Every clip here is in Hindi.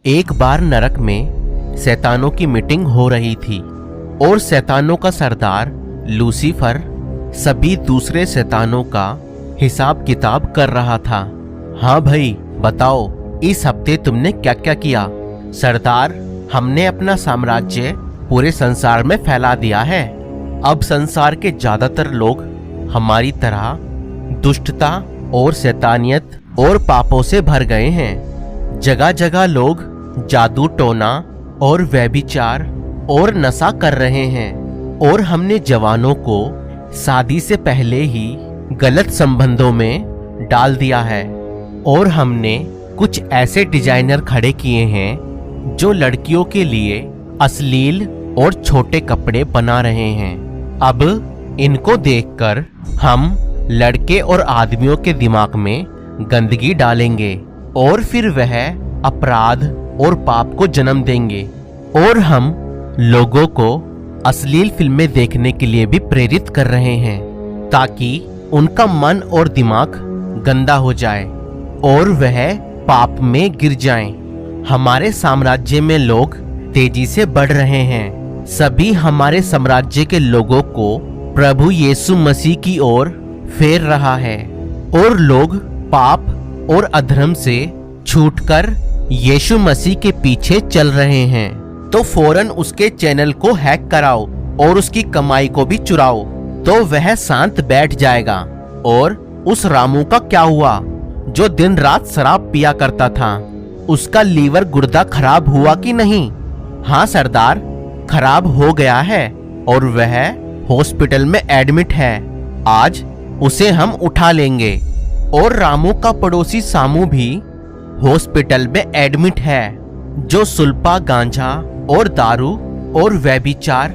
एक बार नरक में शैतानों की मीटिंग हो रही थी और शैतानों का सरदार लूसीफर सभी दूसरे शैतानों का हिसाब किताब कर रहा था। हाँ भाई बताओ, इस हफ्ते तुमने क्या क्या किया? सरदार, हमने अपना साम्राज्य पूरे संसार में फैला दिया है। अब संसार के ज्यादातर लोग हमारी तरह दुष्टता और शैतानियत और पापों से भर गए हैं। जगह जगह लोग जादू टोना और व्यभिचार और नशा कर रहे हैं और हमने जवानों को शादी से पहले ही गलत संबंधों में डाल दिया है और हमने कुछ ऐसे डिजाइनर खड़े किए हैं जो लड़कियों के लिए अश्लील और छोटे कपड़े बना रहे हैं। अब इनको देखकर हम लड़के और आदमियों के दिमाग में गंदगी डालेंगे और फिर वह अपराध और पाप को जन्म देंगे और हम लोगों को अश्लील फिल्में देखने के लिए भी प्रेरित कर रहे हैं ताकि उनका मन और दिमाग गंदा हो जाए और वह पाप में गिर जाएं। हमारे साम्राज्य में लोग तेजी से बढ़ रहे हैं। सभी हमारे साम्राज्य के लोगों को प्रभु यीशु मसीह की ओर फेर रहा है और लोग पाप और अधर्म से छूटकर यीशु मसीह के पीछे चल रहे हैं। तो फौरन उसके चैनल को हैक कराओ और उसकी कमाई को भी चुराओ, तो वह शांत बैठ जाएगा। और उस रामू का क्या हुआ जो दिन रात शराब पिया करता था? उसका लीवर गुर्दा खराब हुआ कि नहीं? हाँ सरदार, खराब हो गया है और वह हॉस्पिटल में एडमिट है। आज उसे हम उठा लेंगे। और रामू का पड़ोसी सामू भी हॉस्पिटल में एडमिट है, जो सुल्पा, गांजा और दारू और व्यभिचार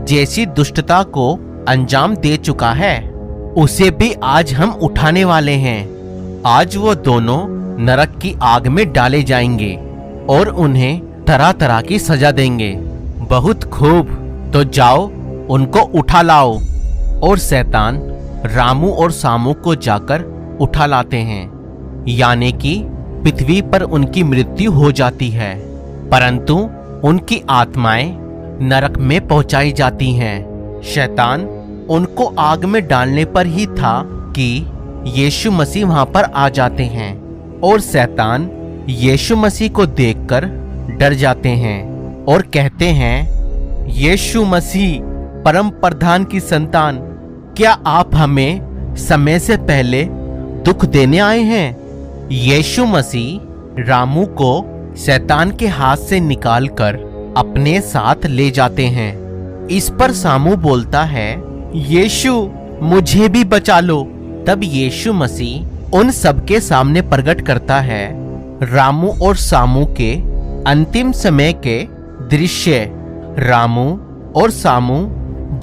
जैसी दुष्टता को अंजाम दे चुका है। उसे भी आज हम उठाने वाले हैं। आज वो दोनों नरक की आग में डाले जाएंगे और उन्हें तरह तरह की सजा देंगे। बहुत खूब, तो जाओ उनको उठा लाओ। और शैतान रामू और सामू को जाकर उठा लाते हैं, यानी कि पृथ्वी पर उनकी मृत्यु हो जाती है, परंतु उनकी आत्माएं नरक में पहुंचाई जाती हैं। शैतान उनको आग में डालने पर ही था कि यीशु मसीह वहां पर आ जाते हैं और शैतान यीशु मसीह को देखकर डर जाते हैं और कहते हैं, यीशु मसीह परम प्रधान की संतान, क्या आप हमें समय से पहले दुख देने आए हैं? यीशु मसीह रामू को शैतान के हाथ से निकालकर अपने साथ ले जाते हैं। इस पर सामू बोलता है, यीशु मुझे भी बचा लो। तब यीशु मसीह उन सबके सामने प्रकट करता है रामू और सामू के अंतिम समय के दृश्य। रामू और सामू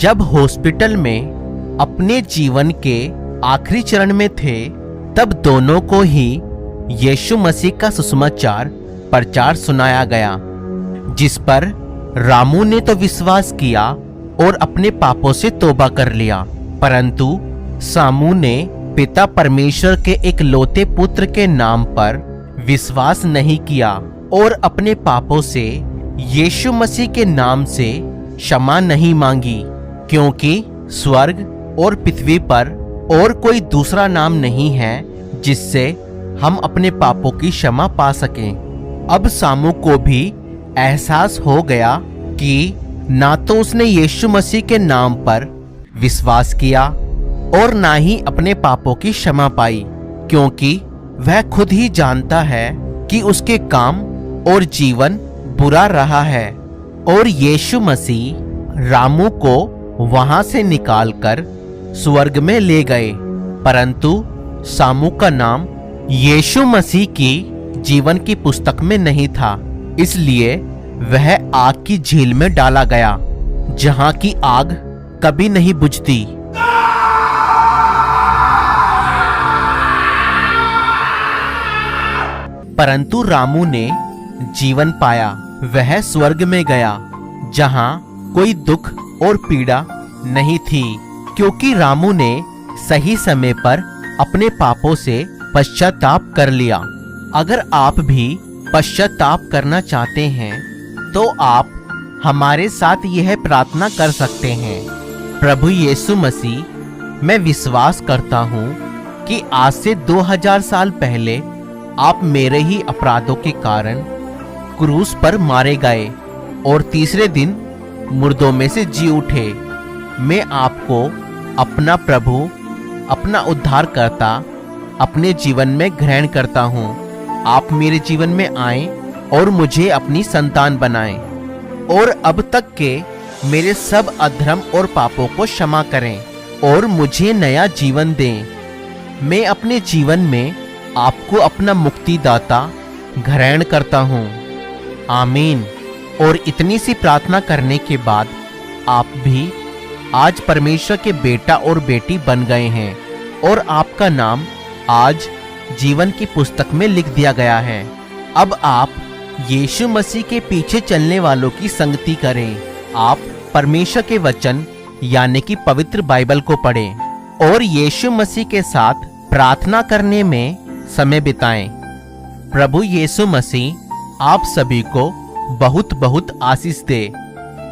जब हॉस्पिटल में अपने जीवन के आखिरी चरण में थे, तब दोनों को ही यीशु मसीह का सुसमाचार प्रचार सुनाया गया, जिस पर रामू ने तो विश्वास किया और अपने पापों से तौबा कर लिया, परंतु सामू ने पिता परमेश्वर के इकलौते पुत्र के नाम पर विश्वास नहीं किया और अपने पापों से यीशु मसीह के नाम से क्षमा नहीं मांगी, क्योंकि स्वर्ग और पृथ्वी पर और कोई दूसरा नाम नहीं है जिससे हम अपने पापों की क्षमा पा सकें। अब सामू को भी एहसास हो गया कि ना तो उसने यीशु मसीह के नाम पर विश्वास किया और ना ही अपने पापों की क्षमा पाई, क्योंकि वह खुद ही जानता है कि उसके काम और जीवन बुरा रहा है। और यीशु मसीह रामू को वहां से निकालकर स्वर्ग में ले गए, परंतु सामू का नाम यीशु मसीह की जीवन की पुस्तक में नहीं था, इसलिए वह आग की झील में डाला गया, जहां की आग कभी नहीं बुझती। परंतु रामू ने जीवन पाया। वह स्वर्ग में गया, जहां कोई दुख और पीड़ा नहीं थी, क्योंकि रामू ने सही समय पर अपने पापों से पश्चाताप कर लिया। अगर आप भी पश्चाताप करना चाहते हैं तो आप हमारे साथ यह प्रार्थना कर सकते हैं। प्रभु यीशु मसीह, मैं विश्वास करता हूँ कि आज से 2000 साल पहले आप मेरे ही अपराधों के कारण क्रूस पर मारे गए और तीसरे दिन मुर्दों में से जी उठे। मैं आपको अपना प्रभु, अपना उद्धारकर्ता अपने जीवन में ग्रहण करता हूँ। आप मेरे जीवन में आए और मुझे अपनी संतान बनाएं और अब तक के मेरे सब अधर्म और पापों को क्षमा करें और मुझे नया जीवन दें। मैं अपने जीवन में आपको अपना मुक्तिदाता ग्रहण करता हूँ। आमीन। और इतनी सी प्रार्थना करने के बाद आप भी आज परमेश्वर के बेटा और बेटी बन गए हैं और आपका नाम आज जीवन की पुस्तक में लिख दिया गया है। अब आप यीशु मसीह के पीछे चलने वालों की संगति करें। आप परमेश्वर के वचन यानी कि पवित्र बाइबल को पढ़ें और यीशु मसीह के साथ प्रार्थना करने में समय बिताएं। प्रभु यीशु मसीह आप सभी को बहुत बहुत आशीष दे।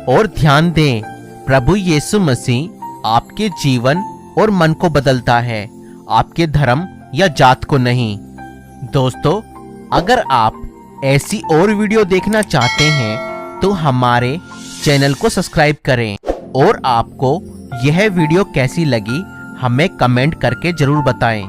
और ध्यान दें, प्रभु यीशु मसीह आपके जीवन और मन को बदलता है, आपके धर्म या जात को नहीं। दोस्तों, अगर आप ऐसी और वीडियो देखना चाहते हैं तो हमारे चैनल को सब्सक्राइब करें और आपको यह वीडियो कैसी लगी हमें कमेंट करके जरूर बताएं।